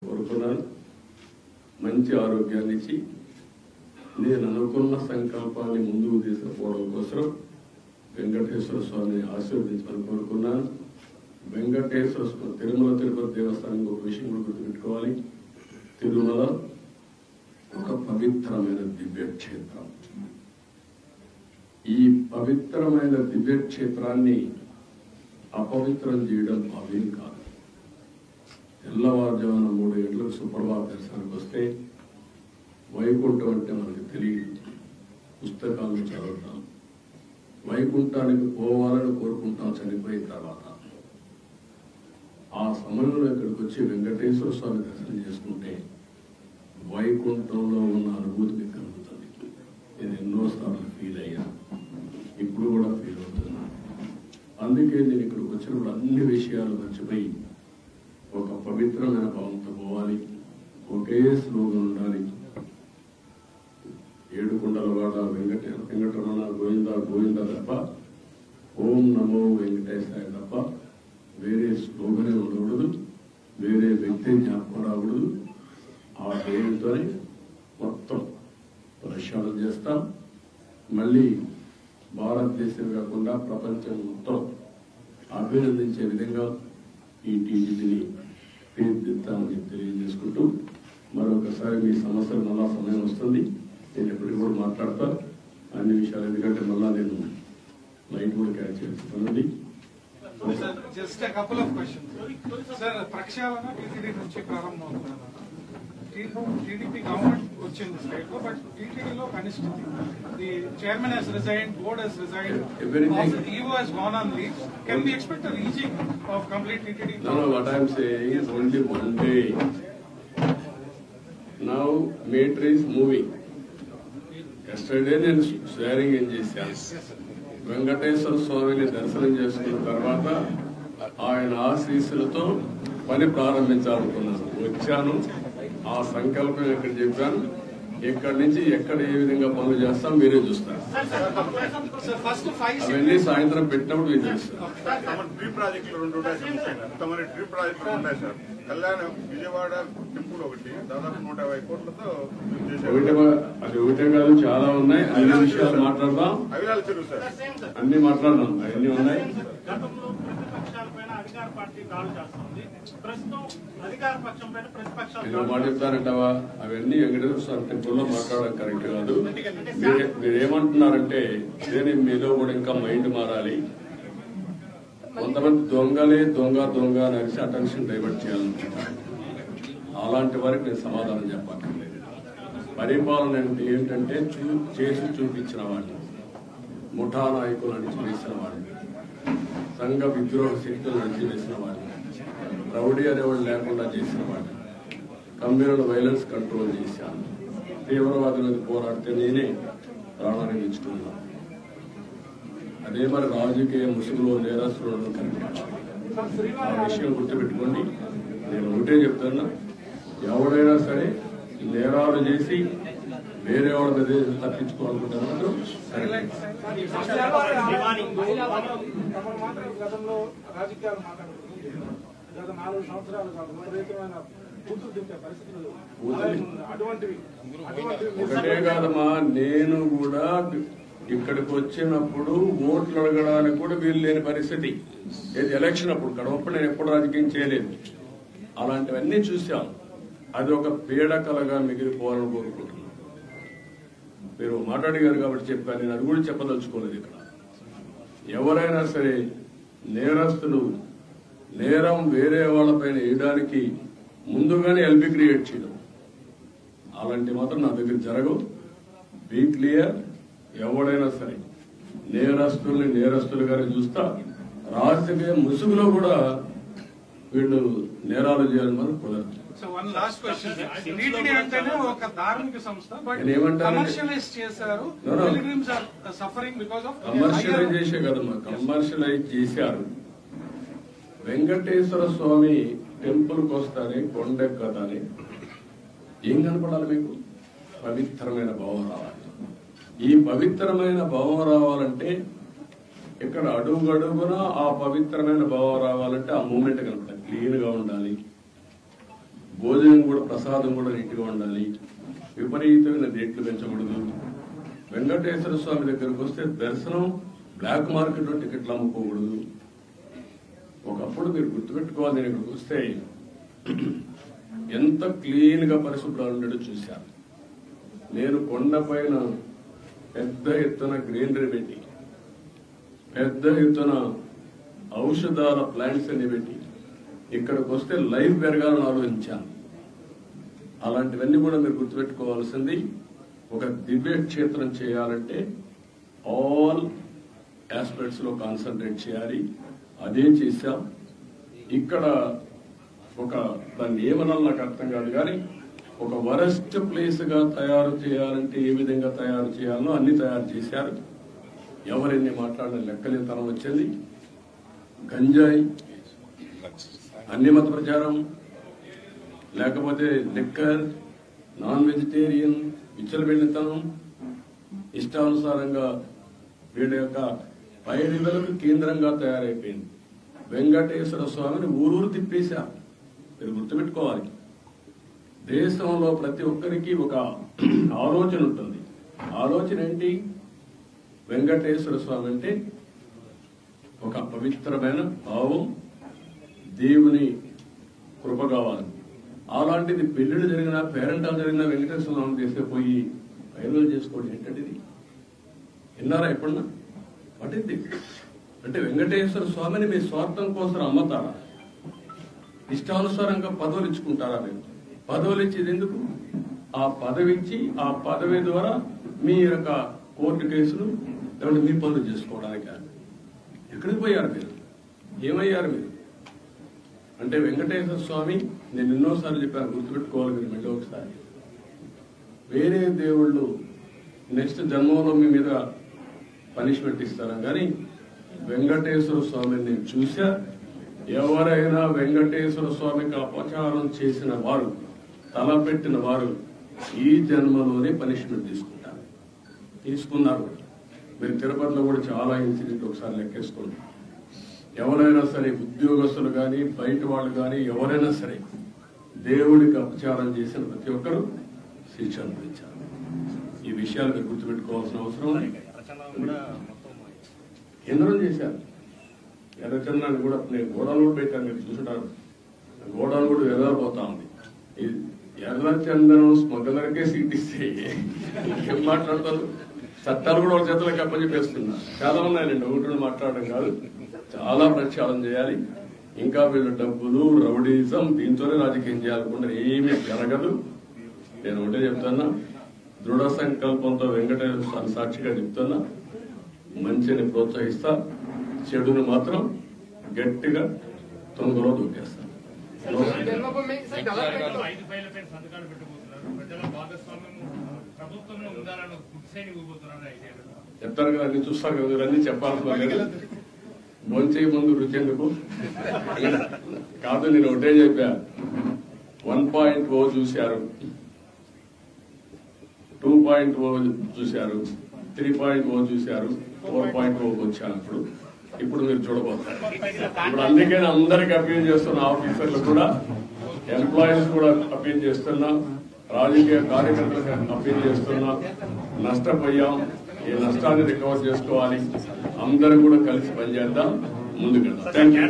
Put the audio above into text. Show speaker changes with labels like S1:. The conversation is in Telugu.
S1: కోరుకున్నాను. మంచి ఆరోగ్యాన్ని ఇచ్చి నేను అనుకున్న సంకల్పాన్ని ముందుకు తీసుకుపోవడం కోసం వెంకటేశ్వర స్వామిని ఆశీర్వదించాలని కోరుకున్నాను. వెంకటేశ్వర స్వామి తిరుమల తిరుపతి దేవస్థానానికి ఒక విషయం కూడా గుర్తుపెట్టుకోవాలి. తిరుమల ఒక పవిత్రమైన దివ్యక్షేత్రం. ఈ పవిత్రమైన దివ్యక్షేత్రాన్ని అపవిత్రం చేయడం భావ్యం కాదు. తెల్లవారుజామున 3 గంటలకు సుప్రభాత దర్శనానికి వస్తే వైకుంఠం అంటే మనకు తెలియదు. పుస్తకాలను చదువుతాం, వైకుంఠానికి పోవాలని కోరుకుంటాం చనిపోయిన తర్వాత. ఆ సమయంలో ఇక్కడికి వచ్చి వెంకటేశ్వర స్వామి దర్శనం చేసుకుంటే వైకుంఠంలో ఉన్న అనుభూతి మీకు కలుగుతుంది. నేను ఎన్నోసార్లు ఫీల్ అయ్యా, ఇప్పుడు కూడా ఫీల్ అవుతున్నాను. అందుకే నేను ఇక్కడికి వచ్చినప్పుడు అన్ని విషయాలు మర్చిపోయి ఒక పవిత్రమైన భావంతో పోవాలి. ఒకే స్లోగన్ ఉండాలి. ఏడుకొండలవాడ వెంకటరమణ గోవింద గోవింద తప్ప, ఓం నమో వెంకటేశాయ తప్ప వేరే స్లోగనే ఉండకూడదు, వేరే వ్యక్తి జ్ఞాపకం రాకూడదు. ఆ పేరుతోనే మొత్తం ప్రక్షాళన చేస్తాం. మళ్ళీ భారతదేశం కాకుండా ప్రపంచం మొత్తం అభినందించే విధంగా ఈ టీడీపీని తీర్చిదిద్దామని తెలియజేసుకుంటూ, మరొకసారి మీ సమస్యలు మళ్ళా సమయం వస్తుంది. నేను ఎప్పటికీ కూడా మాట్లాడతాను అన్ని విషయాలు. ఎందుకంటే మళ్ళా నేను లైట్ కూడా క్యాచ్ చేస్తున్నానండి.
S2: Just a couple of questions. Sir, ప్రక్షాళన టీటీడీ నుంచి ప్రారంభమవుతున్నారు. టీడీపీ గవర్నమెంట్ వచ్చింది స్టేట్ లో, బట్ టీటీడీలో కనిష్ఠితి. The chairman has resigned, board has resigned, EO has gone on leave. Can we expect a reaching of complete TTD?
S1: No, what I am saying is only one day. Now matter is moving. Yesterday నేను షేరింగ్ ఏం చేశాను. వెంకటేశ్వర స్వామిని దర్శనం చేసుకున్న తర్వాత ఆయన ఆశీస్సులతో పని ప్రారంభించాలనుకున్నాను. వచ్చాను, ఆ సంకల్పం ఎక్కడ చెప్పాను. ఎక్కడి నుంచి ఎక్కడ ఏ విధంగా పనులు చేస్తాం మీరే చూస్తారు. అవన్నీ సాయంత్రం పెట్టినప్పుడు మీరు చూస్తారు.
S3: డ్రీమ్ ప్రాజెక్టులు 2 ఉన్నాయి. డ్రీమ్ ప్రాజెక్టులు ఉన్నాయి సార్. కళ్యాణం విజయవాడ టెంపుల్ ఒకటి దాదాపు 150 కోట్లతో
S1: అది ఒకటే కాదు, చాలా ఉన్నాయి. అన్ని విషయాలు మాట్లాడదాం.
S3: అవిలాల చెరువు సార్
S1: అన్ని మాట్లాడదాం. అవన్నీ ఉన్నాయి. నేను మాట చెప్తానంటావా? అవన్నీ వెంకటేశ్వర స్వామి టెంపుల్లో మాట్లాడడం కరెక్ట్ కాదు. మీరేమంటున్నారంటే నేను మీలో కూడా ఇంకా మైండ్ మారాలి. కొంతమంది దొంగలే దొంగ దొంగ అని అరిసి అటెన్షన్ డైవర్ట్ చేయాలనుకుంటారు. అలాంటి వారికి నేను సమాధానం చెప్పక్కర్లేదు. పరిపాలన అంటే ఏంటంటే చేసి చూపించిన వాడిని, ముఠా నాయకులు అణిచివేసిన వాడిని, సంఘ విద్రోహ శక్తులు అణిచివేసిన వాడిని, రౌడీ అనేవాళ్ళు లేకుండా చేసిన వాడిని, కమ్యూనల్ వైలెన్స్ కంట్రోల్ చేశాను. తీవ్రవాదులకు పోరాడితే నేనే ప్రాణాన్ని ఇచ్చుకున్నాను. అదే మరి రాజకీయ ముసుగులో నేరస్తులను కనిపించాలి. ఆ విషయం గుర్తుపెట్టుకోండి. నేను ఒకటే చెప్తున్నా, ఎవడైనా సరే నేరాలు చేసి వేరే వాళ్ళ మీద తప్పించుకోవాలనుకుంటే మాత్రం ఒకటే కాదమ్మా, నేను కూడా ఇక్కడికి వచ్చినప్పుడు ఓట్లు అడగడానికి కూడా వీలు లేని పరిస్థితి. ఎలక్షన్ అప్పుడు కడవప్పుడు నేను ఎప్పుడు రాజకీయం చేయలేదు. అలాంటివన్నీ చూశాను. అది ఒక పీడకలగా మిగిలిపోవాలని కోరుకుంటున్నాను. మీరు మాట్లాడిగారు కాబట్టి చెప్పాను. నేను అది కూడా చెప్పదలుచుకోలేదు. ఇక్కడ ఎవరైనా సరే నేరస్తులు నేరం వేరే వాళ్ళపైన వేయడానికి ముందుగానే ఎల్బీ క్రియేట్ చేయడం, అలాంటి మాత్రం నా దగ్గర జరగవు. Be clear. ఎవడైనా సరే నేరస్తుల్ని నేరస్తులుగానే చూస్తా. రాజకీయ ముసుగులో కూడా వీళ్ళు నేరాలు చేయాలని మనం కుదరదు. కమర్షియలైజ్ చేసే కదమ్మా, కమర్షియలైజ్ చేశారు. వెంకటేశ్వర స్వామి టెంపుల్కి వస్తానే కొండెక్కదాని ఏం కనపడాలి మీకు? పవిత్రమైన భావం రావాలి. ఈ పవిత్రమైన భావం రావాలంటే ఇక్కడ అడుగడుగున ఆ పవిత్రమైన భావం రావాలంటే ఆ మూమెంట్ కనపడాలి. క్లీన్ గా ఉండాలి, భోజనం కూడా ప్రసాదం కూడా నీట్గా ఉండాలి, విపరీతమైన రేట్లు పెంచకూడదు. వెంకటేశ్వర స్వామి దగ్గరకు వస్తే దర్శనం బ్లాక్ మార్కెట్ లో టికెట్లు అమ్ముకోకూడదు. ఒకప్పుడు మీరు గుర్తుపెట్టుకోవాలి, నేను ఇక్కడికి వస్తే ఎంత క్లీన్ గా పరిశుభ్రాలు ఉండేటో చూశాను. నేను కొండపైన పెద్ద ఎత్తున గ్రీనరీ పెట్టి, పెద్ద ఎత్తున ఔషధాల ప్లాంట్స్ అన్ని పెట్టి ఇక్కడికి వస్తే లైఫ్ పెరగాలని ఆలోచించాను. అలాంటివన్నీ కూడా మీరు గుర్తుపెట్టుకోవాల్సింది. ఒక దివ్య క్షేత్రం చేయాలంటే ఆల్ ఆస్పెక్ట్స్ లో కాన్సన్ట్రేట్ చేయాలి. అదే చేశాం. ఇక్కడ ఒక దాన్ని ఏమనాలి నాకు అర్థం కాదు, కానీ ఒక వరస్ట్ ప్లేస్ గా తయారు చేయాలంటే ఏ విధంగా తయారు చేయాలో అన్ని తయారు చేశారు. ఎవరెన్ని మాట్లాడిన లెక్కలేతనం వచ్చింది. గంజాయి, అన్ని మత ప్రచారం, లేకపోతే లిక్కర్, నాన్ వెజిటేరియన్, విచ్చలబెళ్ళితనం, ఇష్టానుసారంగా వీళ్ళ యొక్క పైరులకు కేంద్రంగా తయారైపోయింది. వెంకటేశ్వర స్వామిని ఊరూరు తిప్పేశారు. మీరు గుర్తుపెట్టుకోవాలి, దేశంలో ప్రతి ఒక్కరికి ఒక ఆలోచన ఉంటుంది. ఆలోచన ఏంటి? వెంకటేశ్వర స్వామి అంటే ఒక పవిత్రమైన భావం, దేవుని కృప కావాలి. అలాంటిది పెళ్లిళ్ళు జరిగినా, పేరెంటాలు జరిగినా వెంకటేశ్వర స్వామిని తీసుకుపోయి పైరులు చేసుకోవడం ఏంటంటే విన్నారా ఎప్పుడన్నా? పట్టింది అంటే వెంకటేశ్వర స్వామిని మీ స్వార్థం కోసం అమ్మతారా? ఇష్టానుసారంగా పదవులు ఇచ్చుకుంటారా? మీరు పదవులు ఇచ్చేది ఎందుకు? ఆ పదవి ఇచ్చి ఆ పదవి ద్వారా మీ యొక్క కోర్టు కేసులు లేదంటే మీ పనులు చేసుకోవడానికి ఎక్కడికి పోయారు మీరు? ఏమయ్యారు మీరు? అంటే వెంకటేశ్వర స్వామి, నేను ఎన్నోసార్లు చెప్పాను, గుర్తుపెట్టుకోవాలి మీరు మళ్ళీ ఒకసారి. వేరే దేవుళ్ళు నెక్స్ట్ జన్మలో మీ మీద పనిష్మెంట్ ఇస్తారా, కానీ వెంకటేశ్వర స్వామిని నేను చూసా. ఎవరైనా వెంకటేశ్వర స్వామికి అపచారం చేసిన వారు, తలపెట్టిన వారు ఈ జన్మలోనే పనిష్మెంట్ తీసుకున్నారు. మీరు తిరుపతిలో కూడా చాలా ఇన్సిడెంట్ ఒకసారి లెక్కేసుకోండి. ఎవరైనా సరే, ఉద్యోగస్తులు కానీ బయట వాళ్ళు కానీ ఎవరైనా సరే, దేవుడికి అపచారం చేసిన ప్రతి ఒక్కరూ శిక్ష అనుభవించారు. ఈ విషయాలు మీరు గుర్తుపెట్టుకోవాల్సిన అవసరం ఉంది. ఎందరో చేశారు. ఎర్రచందనాన్ని కూడా నేను గోడలు కూడా పెట్టాను, మీరు చూసుంటారు. గోడలు కూడా ఎదరిపోతా ఉంది. ఎర్రచందనం స్మగ్లర్కే సీట్ ఇస్తే ఏం మాట్లాడతారు? చట్టాలు కూడా వాళ్ళ చేతులకు అప్పచెప్పేస్తున్నా. చాలా ఉన్నాయండి, ఒకటి మాట్లాడడం కాదు, చాలా ప్రక్షాళన చేయాలి. ఇంకా వీళ్ళు డబ్బులు, రౌడీజం, దీంతోనే రాజకీయం చేయాలనుకుంటే ఏమీ జరగదు. నేను ఒకటే చెప్తున్నా, దృఢ సంకల్పంతో వెంకటేశ్వర స్వామి సాక్షిగా చెప్తున్నా, మంచిని ప్రోత్సహిస్తా, చెడును మాత్రం గట్టిగా తొందరలో దూకేస్తాను. చెప్తారు కదా, అన్ని చూస్తాను కదా, మీరు అన్ని చెప్పాల్సిన భోంచేయ ముందు రుచి ఎందుకు కాదు. నేను ఒకటే చెప్పా, 1.0 చూశారు, 2.0 చూశారు, 3.0 చూశారు, 4.0 వచ్చాను. ఇప్పుడు మీరు చూడబోతారు. ఇప్పుడు అందుకే అందరికి అప్పీల్ చేస్తున్న, ఆఫీసర్లు కూడా, ఎంప్లాయీస్ కూడా అప్పీల్ చేస్తున్నా, రాజకీయ కార్యకర్తలకు అప్పీల్ చేస్తున్నా. నష్టపోయాం, ఈ నష్టాన్ని రికవర్ చేసుకోవాలి. అందరూ కూడా కలిసి పనిచేద్దాం, ముందుకెళ్దాం. Thank you.